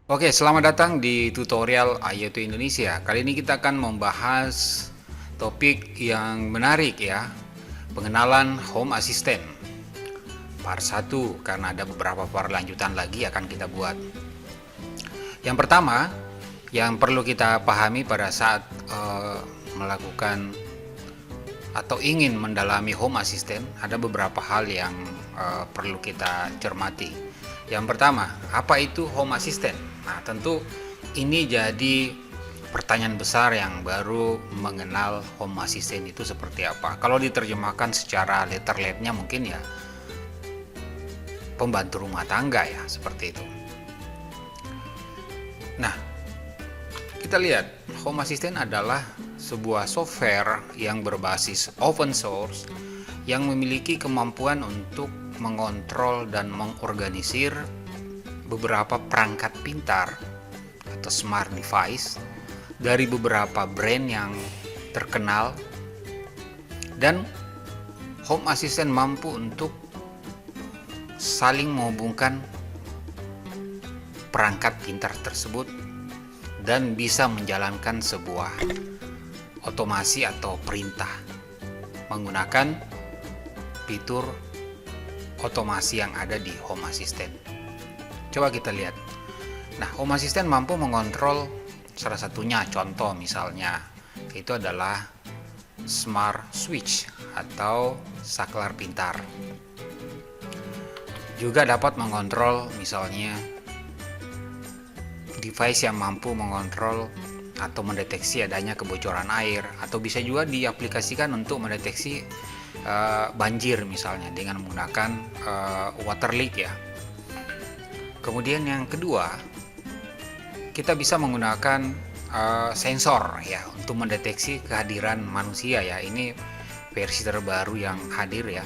Oke, selamat datang di tutorial IoT Indonesia. Kali ini kita akan membahas topik yang menarik ya, pengenalan Home Assistant. Part 1, karena ada beberapa part lanjutan lagi akan kita buat. Yang pertama, yang perlu kita pahami pada saat melakukan atau ingin mendalami Home Assistant, ada beberapa hal yang perlu kita cermati. Yang pertama, apa itu Home Assistant? Nah, tentu ini jadi pertanyaan besar yang baru mengenal Home Assistant itu seperti apa. Kalau diterjemahkan secara letter-letternya mungkin ya pembantu rumah tangga ya, seperti itu. Nah, kita lihat Home Assistant adalah sebuah software yang berbasis open source yang memiliki kemampuan untuk mengontrol dan mengorganisir beberapa perangkat pintar atau smart device dari beberapa brand yang terkenal, dan Home Assistant mampu untuk saling menghubungkan perangkat pintar tersebut dan bisa menjalankan sebuah otomasi atau perintah menggunakan fitur otomasi yang ada di Home Assistant. Coba kita lihat. Nah, Home Assistant mampu mengontrol salah satunya, contoh misalnya itu adalah Smart Switch atau saklar pintar. Juga dapat mengontrol misalnya device yang mampu mengontrol atau mendeteksi adanya kebocoran air, atau bisa juga diaplikasikan untuk mendeteksi banjir misalnya dengan menggunakan water leak ya. Kemudian yang kedua, kita bisa menggunakan sensor ya untuk mendeteksi kehadiran manusia ya. Ini versi terbaru yang hadir ya,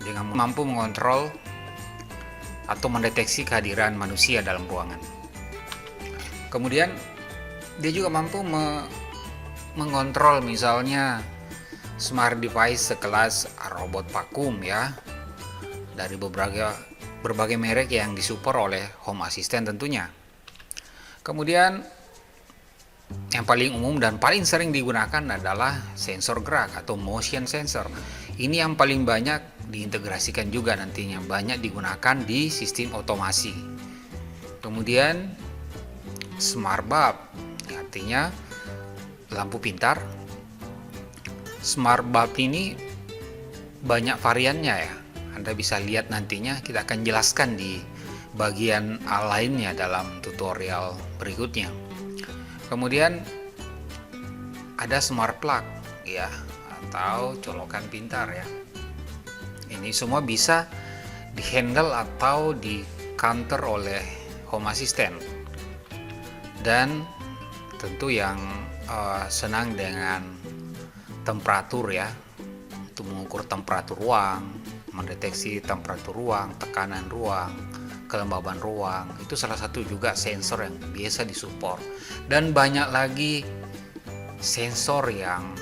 dengan mampu mengontrol atau mendeteksi kehadiran manusia dalam ruangan. Kemudian dia juga mampu mengontrol misalnya smart device sekelas robot vakum ya, dari berbagai merek yang disupport oleh Home Assistant tentunya. Kemudian yang paling umum dan paling sering digunakan adalah sensor gerak atau motion sensor. Ini yang paling banyak diintegrasikan juga nantinya, banyak digunakan di sistem otomasi. Kemudian smart bulb, artinya lampu pintar. Smart bulb ini banyak variannya ya. Anda bisa lihat nantinya, kita akan jelaskan di bagian lainnya dalam tutorial berikutnya. Kemudian ada smart plug ya, atau colokan pintar ya. Ini semua bisa dihandle atau di counter oleh Home Assistant. Dan tentu yang senang dengan temperatur ya, untuk mengukur temperatur ruang, mendeteksi temperatur ruang, tekanan ruang, kelembaban ruang, itu salah satu juga sensor yang biasa disupport. Dan banyak lagi sensor yang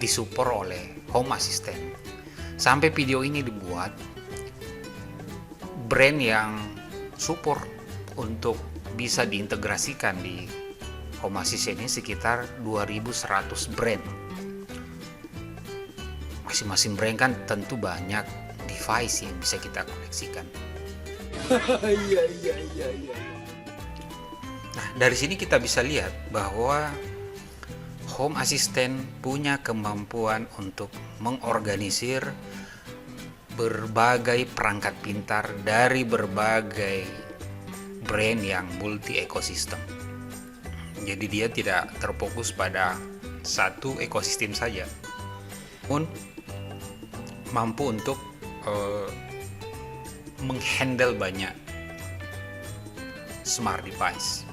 disupport oleh Home Assistant. Sampai video ini dibuat, brand yang support untuk bisa diintegrasikan di Home Assistant ini sekitar 2100 brand. Masing-masing brand kan tentu banyak device yang bisa kita koneksikan. Nah, dari sini kita bisa lihat bahwa Home Assistant punya kemampuan untuk mengorganisir berbagai perangkat pintar dari berbagai brand yang multi ekosistem. Jadi dia tidak terfokus pada satu ekosistem saja, pun mampu untuk menghandle banyak smart device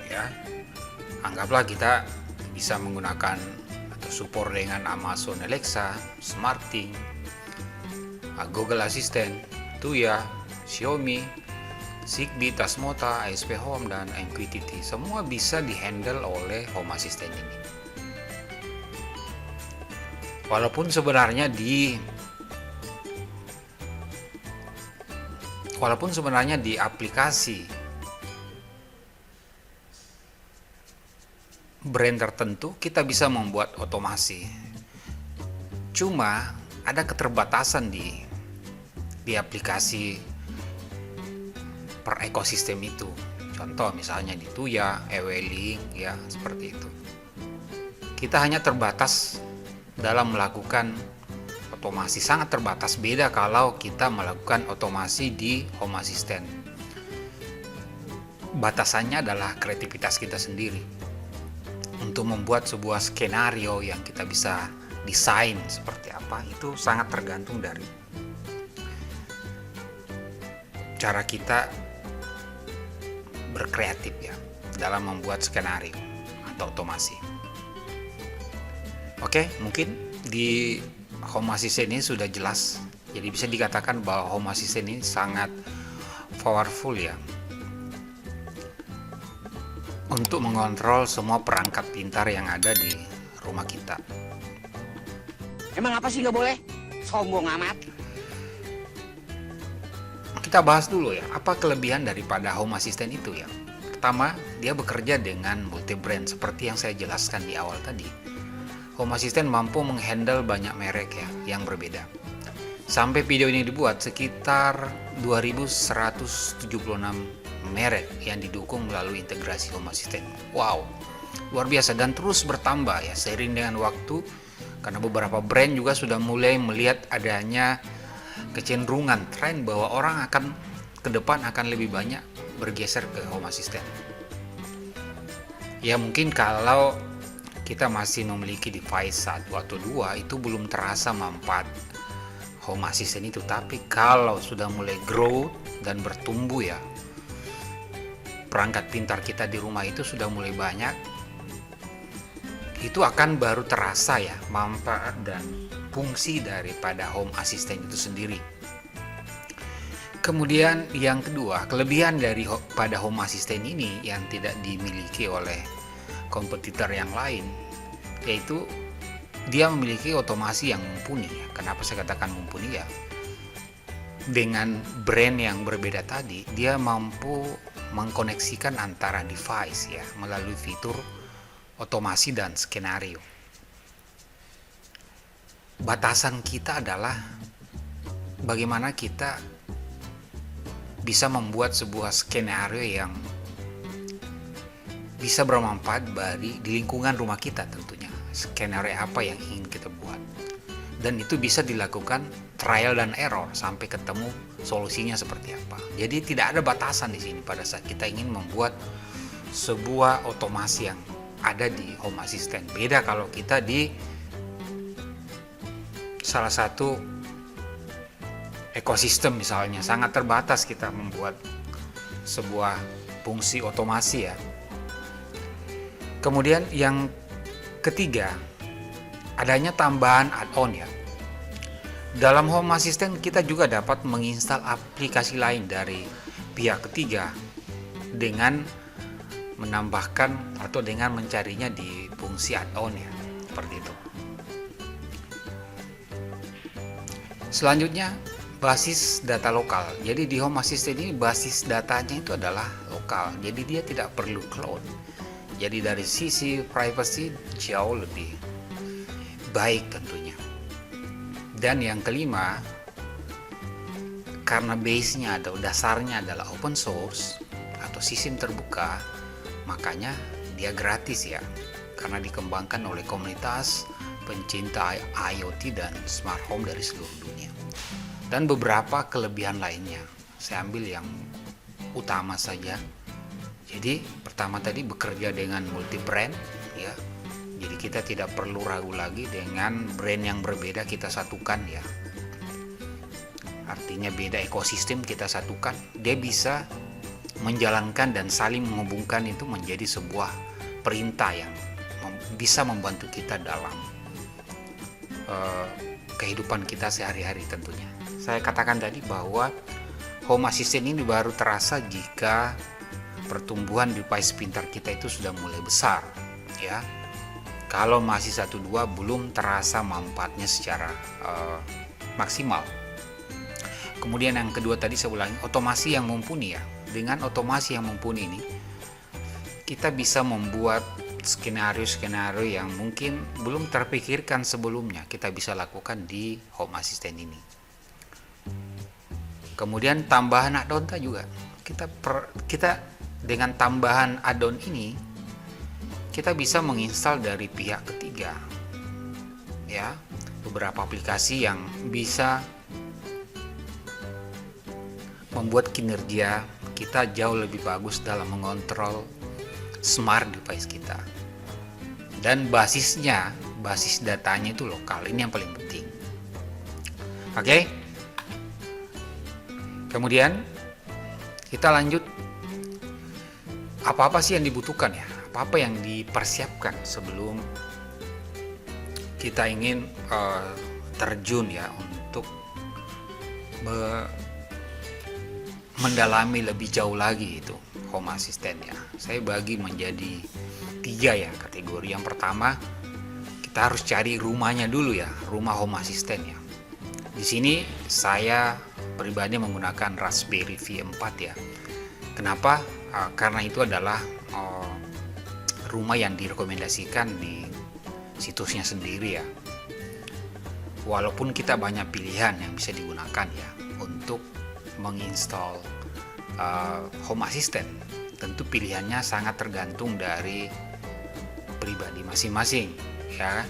ya. Anggaplah kita bisa menggunakan atau support dengan Amazon Alexa, SmartThings, Google Assistant, Tuya, Xiaomi, Zigbee, Tasmota, ASP Home, dan MQTT. Semua bisa dihandle oleh Home Assistant ini. Walaupun sebenarnya di Walaupun sebenarnya di aplikasi brand tertentu kita bisa membuat otomasi, cuma ada keterbatasan di aplikasi per ekosistem itu. Contoh misalnya di Tuya, Ewelink, ya seperti itu. Kita hanya terbatas dalam melakukan otomasi, sangat terbatas. Beda kalau kita melakukan otomasi di Home Assistant. Batasannya adalah kreativitas kita sendiri untuk membuat sebuah skenario yang kita bisa desain seperti apa. Itu sangat tergantung dari cara kita berkreatif ya dalam membuat skenario atau otomasi. Oke, mungkin di Home Assistant ini sudah jelas. Jadi bisa dikatakan bahwa Home Assistant ini sangat powerful ya untuk mengontrol semua perangkat pintar yang ada di rumah kita. Emang apa sih nggak boleh? Sombong amat. Kita bahas dulu ya, apa kelebihan daripada Home Assistant itu ya. Pertama, dia bekerja dengan multi brand seperti yang saya jelaskan di awal tadi. Home Assistant mampu menghandle banyak merek ya yang berbeda. Sampai video ini dibuat sekitar 2176 merek yang didukung melalui integrasi Home Assistant. Wow, luar biasa dan terus bertambah ya seiring dengan waktu, karena beberapa brand juga sudah mulai melihat adanya kecenderungan tren bahwa orang akan ke depan akan lebih banyak bergeser ke Home Assistant. Ya mungkin kalau kita masih memiliki device 1 atau 2 itu belum terasa manfaat Home Assistant itu, tapi kalau sudah mulai grow dan bertumbuh ya, perangkat pintar kita di rumah itu sudah mulai banyak, itu akan baru terasa ya manfaat dan fungsi daripada Home Assistant itu sendiri. Kemudian yang kedua, kelebihan pada Home Assistant ini yang tidak dimiliki oleh kompetitor yang lain, yaitu dia memiliki otomasi yang mumpuni ya. Kenapa saya katakan mumpuni ya? Dengan brand yang berbeda tadi, dia mampu mengkoneksikan antara device ya melalui fitur otomasi dan skenario. Batasan kita adalah bagaimana kita bisa membuat sebuah skenario yang bisa bermanfaat di lingkungan rumah kita tentunya. Skenario apa yang ingin kita buat. Dan itu bisa dilakukan trial dan error sampai ketemu solusinya seperti apa. Jadi tidak ada batasan di sini pada saat kita ingin membuat sebuah otomasi yang ada di Home Assistant. Beda kalau kita di salah satu ekosistem misalnya, sangat terbatas kita membuat sebuah fungsi otomasi ya. Kemudian yang ketiga, adanya tambahan add-on ya. Dalam Home Assistant kita juga dapat menginstal aplikasi lain dari pihak ketiga dengan menambahkan atau dengan mencarinya di fungsi add-on ya, seperti itu. Selanjutnya, basis data lokal. Jadi di Home Assistant ini basis datanya itu adalah lokal. Jadi dia tidak perlu cloud. Jadi dari sisi privacy jauh lebih baik tentunya. Dan yang kelima, karena base-nya atau dasarnya adalah open source atau sistem terbuka, makanya dia gratis ya, karena dikembangkan oleh komunitas pencinta IoT dan smart home dari seluruh dunia. Dan beberapa kelebihan lainnya, saya ambil yang utama saja. Jadi pertama tadi bekerja dengan multi brand ya. Jadi kita tidak perlu ragu lagi dengan brand yang berbeda kita satukan ya. Artinya beda ekosistem kita satukan, dia bisa menjalankan dan saling menghubungkan itu menjadi sebuah perintah yang bisa membantu kita dalam kehidupan kita sehari-hari tentunya. Saya katakan tadi bahwa Home Assistant ini baru terasa jika pertumbuhan device pintar kita itu sudah mulai besar ya. Kalau masih 1-2 belum terasa manfaatnya secara maksimal. Kemudian yang kedua tadi saya ulangi, otomasi yang mumpuni ya. Dengan otomasi yang mumpuni ini, kita bisa membuat skenario-skenario yang mungkin belum terpikirkan sebelumnya, kita bisa lakukan di Home Assistant ini. Kemudian tambahan add-on juga. Kita dengan tambahan add-on ini, kita bisa menginstal dari pihak ketiga. Ya, beberapa aplikasi yang bisa membuat kinerja kita jauh lebih bagus dalam mengontrol smart device kita. Dan basis datanya itu lokal. Ini yang paling penting. Oke. Kemudian kita lanjut, apa-apa sih yang dibutuhkan ya? Apa-apa yang dipersiapkan sebelum kita ingin terjun ya untuk mendalami lebih jauh lagi itu Home Assistant ya. Saya bagi menjadi 3 ya kategori. Yang pertama, kita harus cari rumahnya dulu ya, rumah Home Assistant ya. Di sini saya pribadi menggunakan Raspberry Pi 4 ya. Kenapa? Karena itu adalah rumah yang direkomendasikan di situsnya sendiri ya. Walaupun kita banyak pilihan yang bisa digunakan ya untuk menginstal Home Assistant, tentu pilihannya sangat tergantung dari pribadi masing-masing ya.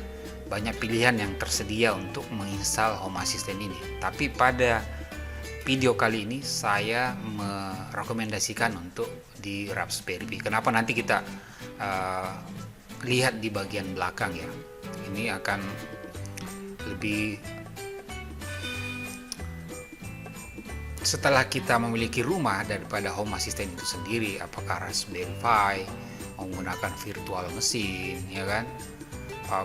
Banyak pilihan yang tersedia untuk menginstal Home Assistant ini. Tapi pada video kali ini saya merekomendasikan untuk di Raspberry Pi. Kenapa? Nanti kita lihat di bagian belakang ya. Ini akan lebih, setelah kita memiliki rumah daripada Home Assistant itu sendiri, apakah Raspberry Pi, menggunakan virtual mesin ya kan,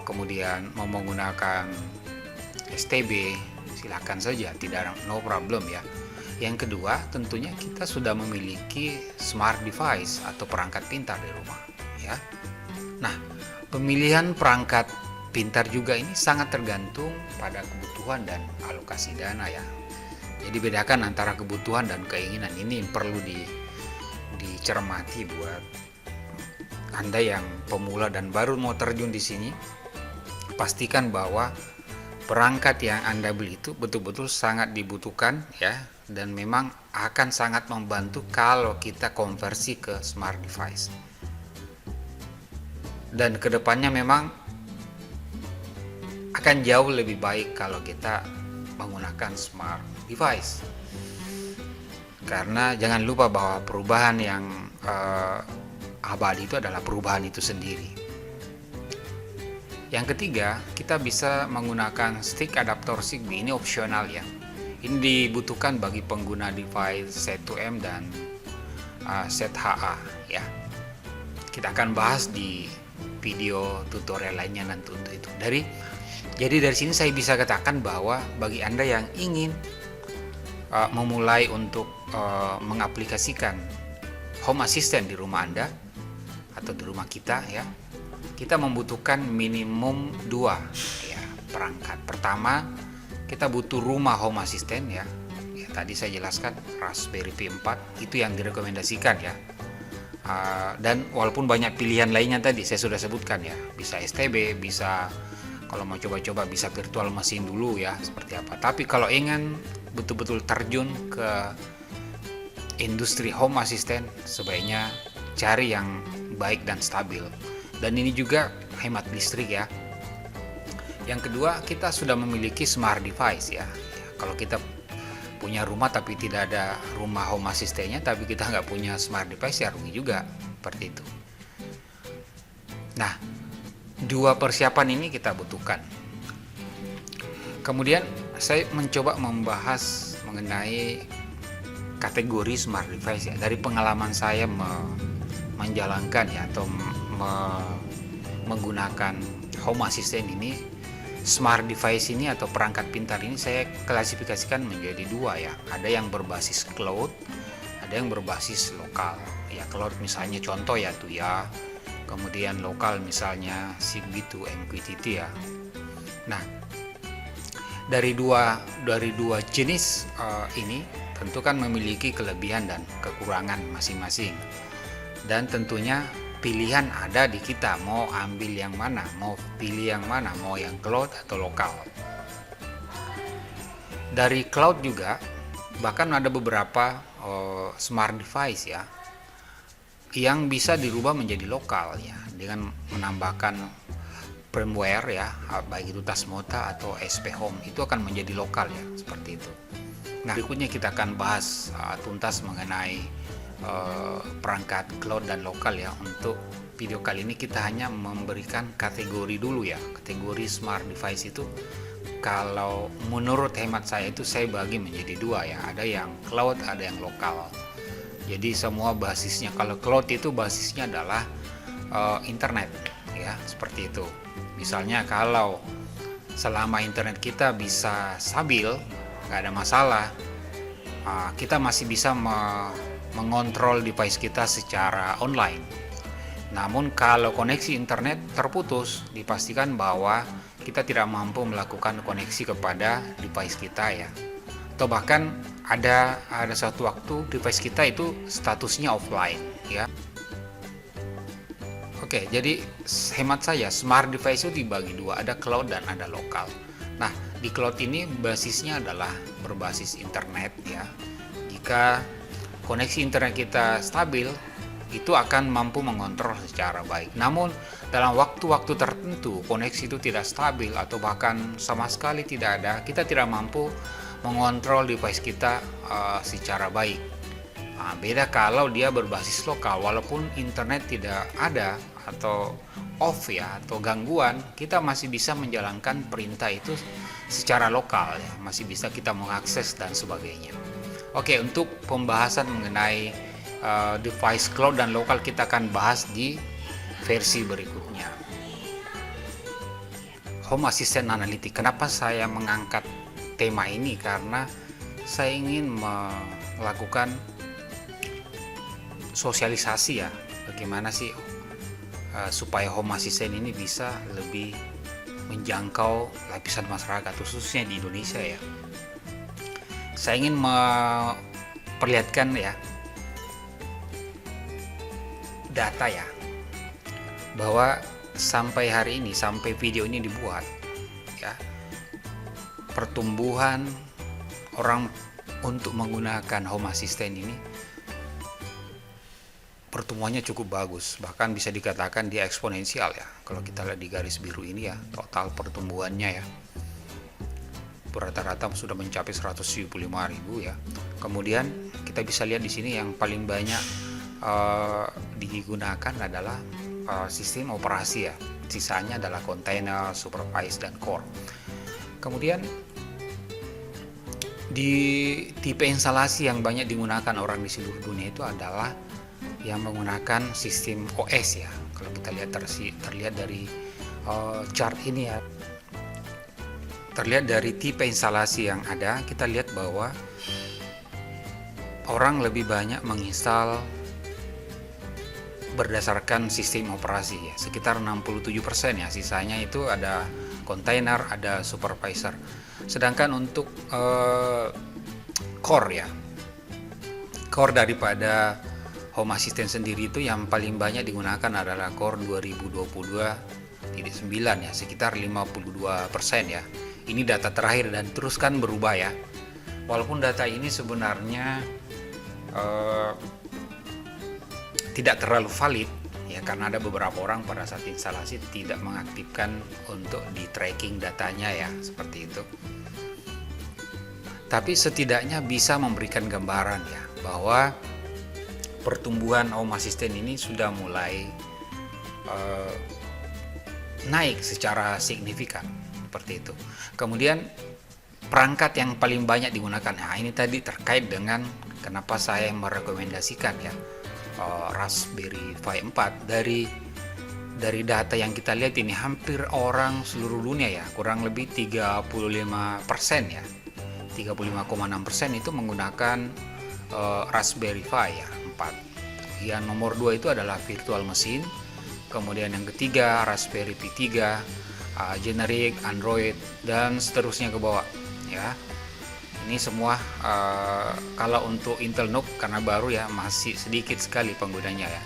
kemudian mau menggunakan STB, silakan saja, tidak, no problem ya. Yang kedua, tentunya kita sudah memiliki smart device atau perangkat pintar di rumah ya. Nah, pemilihan perangkat pintar juga ini sangat tergantung pada kebutuhan dan alokasi dana ya. Jadi bedakan antara kebutuhan dan keinginan, ini perlu dicermati buat Anda yang pemula dan baru mau terjun di sini. Pastikan bahwa perangkat yang Anda beli itu betul-betul sangat dibutuhkan ya, dan memang akan sangat membantu kalau kita konversi ke smart device. Dan kedepannya memang akan jauh lebih baik kalau kita menggunakan smart device, karena jangan lupa bahwa perubahan yang abadi itu adalah perubahan itu sendiri. Yang ketiga, kita bisa menggunakan stick adaptor Zigbee. Ini opsional ya. Ini dibutuhkan bagi pengguna device Z2M dan ZHA ya. Kita akan bahas di video tutorial lainnya nanti untuk itu. Jadi dari sini saya bisa katakan bahwa bagi Anda yang ingin memulai untuk mengaplikasikan Home Assistant di rumah Anda atau di rumah kita ya, kita membutuhkan minimum 2 ya perangkat. Pertama, kita butuh rumah Home Assistant ya. Tadi saya jelaskan Raspberry Pi 4 itu yang direkomendasikan ya. Dan walaupun banyak pilihan lainnya tadi saya sudah sebutkan ya, bisa STB, bisa kalau mau coba-coba bisa virtual mesin dulu ya, seperti apa. Tapi kalau ingin betul-betul terjun ke industri Home Assistant, sebaiknya cari yang baik dan stabil. Dan ini juga hemat listrik ya. Yang kedua, kita sudah memiliki smart device ya. Kalau kita punya rumah tapi tidak ada rumah Home Assistant-nya, tapi kita nggak punya smart device, ya rugi juga, seperti itu. Nah, 2 persiapan ini kita butuhkan. Kemudian saya mencoba membahas mengenai kategori smart device ya. Dari pengalaman saya menjalankan ya atau menggunakan Home Assistant ini, smart device ini atau perangkat pintar ini saya klasifikasikan menjadi 2 ya. Ada yang berbasis cloud, ada yang berbasis lokal. Ya cloud misalnya contoh ya tuh ya. Kemudian lokal misalnya Zigbee to MQTT ya. Nah, Dari dua jenis ini tentu kan memiliki kelebihan dan kekurangan masing-masing. Dan tentunya pilihan ada di kita, mau ambil yang mana, mau pilih yang mana, mau yang cloud atau lokal. Dari cloud juga bahkan ada beberapa smart device ya yang bisa dirubah menjadi lokal ya dengan menambahkan firmware ya, baik itu Tasmota atau SP Home, itu akan menjadi lokal ya, seperti itu. Nah, berikutnya kita akan bahas tuntas mengenai perangkat cloud dan lokal ya. Untuk video kali ini kita hanya memberikan kategori dulu ya. Kategori smart device itu kalau menurut hemat saya itu saya bagi menjadi dua ya. Ada yang cloud, ada yang lokal. Jadi semua basisnya, kalau cloud itu basisnya adalah internet ya, seperti itu. Misalnya kalau selama internet kita bisa stabil, nggak ada masalah, kita masih bisa mengontrol device kita secara online. Namun kalau koneksi internet terputus, dipastikan bahwa kita tidak mampu melakukan koneksi kepada device kita ya. Atau bahkan ada suatu waktu device kita itu statusnya offline ya. Oke, jadi hemat saya smart device itu dibagi dua, ada cloud dan ada lokal. Nah, di cloud ini basisnya adalah berbasis internet ya. Jika koneksi internet kita stabil, itu akan mampu mengontrol secara baik. Namun dalam waktu-waktu tertentu koneksi itu tidak stabil atau bahkan sama sekali tidak ada, kita tidak mampu mengontrol device kita secara baik. Nah, beda kalau dia berbasis lokal, walaupun internet tidak ada atau off ya atau gangguan, kita masih bisa menjalankan perintah itu secara lokal ya, masih bisa kita mengakses dan sebagainya. Oke, untuk pembahasan mengenai device cloud dan lokal kita akan bahas di versi berikutnya. Home Assistant Analytics. Kenapa saya mengangkat tema ini? Karena saya ingin melakukan sosialisasi ya, bagaimana sih supaya Home Assistant ini bisa lebih menjangkau lapisan masyarakat, khususnya di Indonesia ya. Saya ingin memperlihatkan ya data ya, bahwa sampai hari ini, sampai video ini dibuat ya, pertumbuhan orang untuk menggunakan Home Assistant ini pertumbuhannya cukup bagus, bahkan bisa dikatakan dia eksponensial ya. Kalau kita lihat di garis biru ini ya, total pertumbuhannya ya rata-rata sudah mencapai 175.000 ya. Kemudian kita bisa lihat di sini yang paling banyak digunakan adalah sistem operasi ya. Sisanya adalah container, supervise dan core. Kemudian di tipe instalasi yang banyak digunakan orang di seluruh dunia itu adalah yang menggunakan sistem OS ya. Kalau kita lihat terlihat dari chart ini ya, terlihat dari tipe instalasi yang ada, kita lihat bahwa orang lebih banyak menginstal berdasarkan sistem operasi ya, sekitar 67% ya. Sisanya itu ada container, ada supervisor. Sedangkan untuk core ya, core daripada Home Assistant sendiri itu yang paling banyak digunakan adalah core 2022.9 ya, sekitar 52% ya. Ini data terakhir dan terus kan berubah ya. Walaupun data ini sebenarnya tidak terlalu valid ya, karena ada beberapa orang pada saat instalasi tidak mengaktifkan untuk di tracking datanya ya, seperti itu. Tapi setidaknya bisa memberikan gambaran ya, bahwa pertumbuhan Home Assistant ini sudah mulai naik secara signifikan, seperti itu. Kemudian perangkat yang paling banyak digunakan, nah ini tadi terkait dengan kenapa saya merekomendasikan ya Raspberry Pi 4. Dari data yang kita lihat ini hampir orang seluruh dunia ya, kurang lebih 35% ya, 35,6% itu menggunakan Raspberry Pi ya 4. Yang nomor 2 itu adalah virtual machine. Kemudian yang ketiga Raspberry Pi 3, generik, Android, dan seterusnya ke bawah ya. Ini semua kalau untuk Intel NUC karena baru ya, masih sedikit sekali penggunanya ya.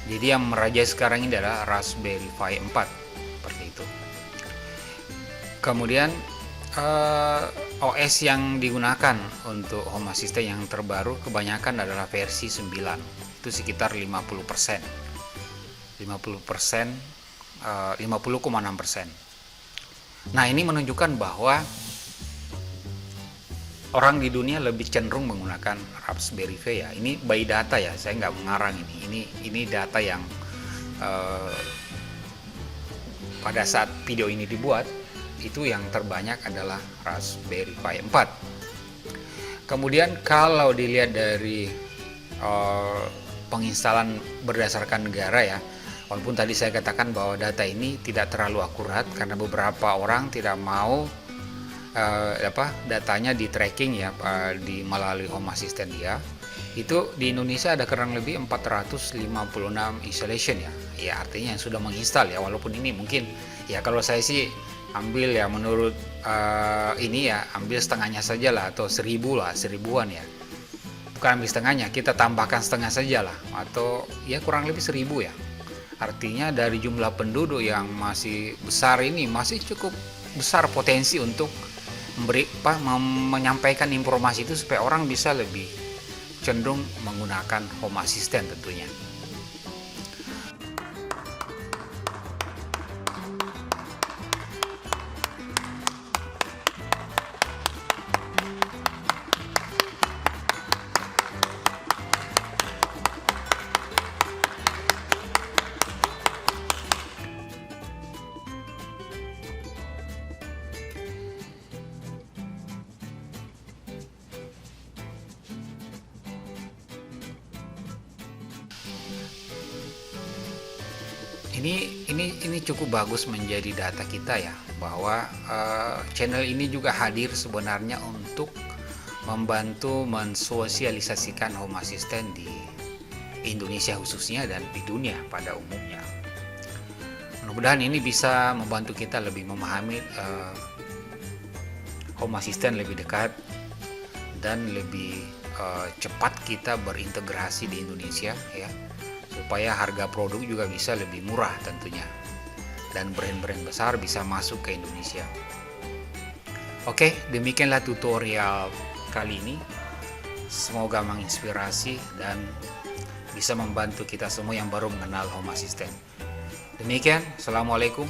Jadi yang merajai sekarang ini adalah Raspberry Pi 4 seperti itu. Kemudian OS yang digunakan untuk Home Assistant yang terbaru kebanyakan adalah versi 9. Itu sekitar 50%. 50,6%. Nah, ini menunjukkan bahwa orang di dunia lebih cenderung menggunakan Raspberry Pi ya. Ini by data ya, saya nggak mengarang ini. Ini data yang pada saat video ini dibuat, itu yang terbanyak adalah Raspberry Pi 4. Kemudian kalau dilihat dari penginstalan berdasarkan negara ya, walaupun tadi saya katakan bahwa data ini tidak terlalu akurat karena beberapa orang tidak mau datanya di tracking ya melalui Home Assistant dia. Itu di Indonesia ada kurang lebih 456 installation ya. Ya artinya yang sudah menginstal ya, walaupun ini mungkin ya kalau saya sih ambil ya menurut ini ya ambil setengahnya saja lah, atau 1000 lah, 1000-an ya. Bukan ambil setengahnya, kita tambahkan setengah saja lah, atau ya kurang lebih 1000 ya. Artinya dari jumlah penduduk yang masih besar ini masih cukup besar potensi untuk menyampaikan informasi itu supaya orang bisa lebih cenderung menggunakan Home Assistant tentunya. Ini cukup bagus menjadi data kita ya, bahwa channel ini juga hadir sebenarnya untuk membantu mensosialisasikan Home Assistant di Indonesia khususnya dan di dunia pada umumnya. Mudah-mudahan ini bisa membantu kita lebih memahami Home Assistant lebih dekat dan lebih cepat kita berintegrasi di Indonesia ya, supaya harga produk juga bisa lebih murah tentunya, dan brand-brand besar bisa masuk ke Indonesia. Oke, demikianlah tutorial kali ini. Semoga menginspirasi dan bisa membantu kita semua yang baru mengenal Home Assistant. Demikian, Assalamualaikum.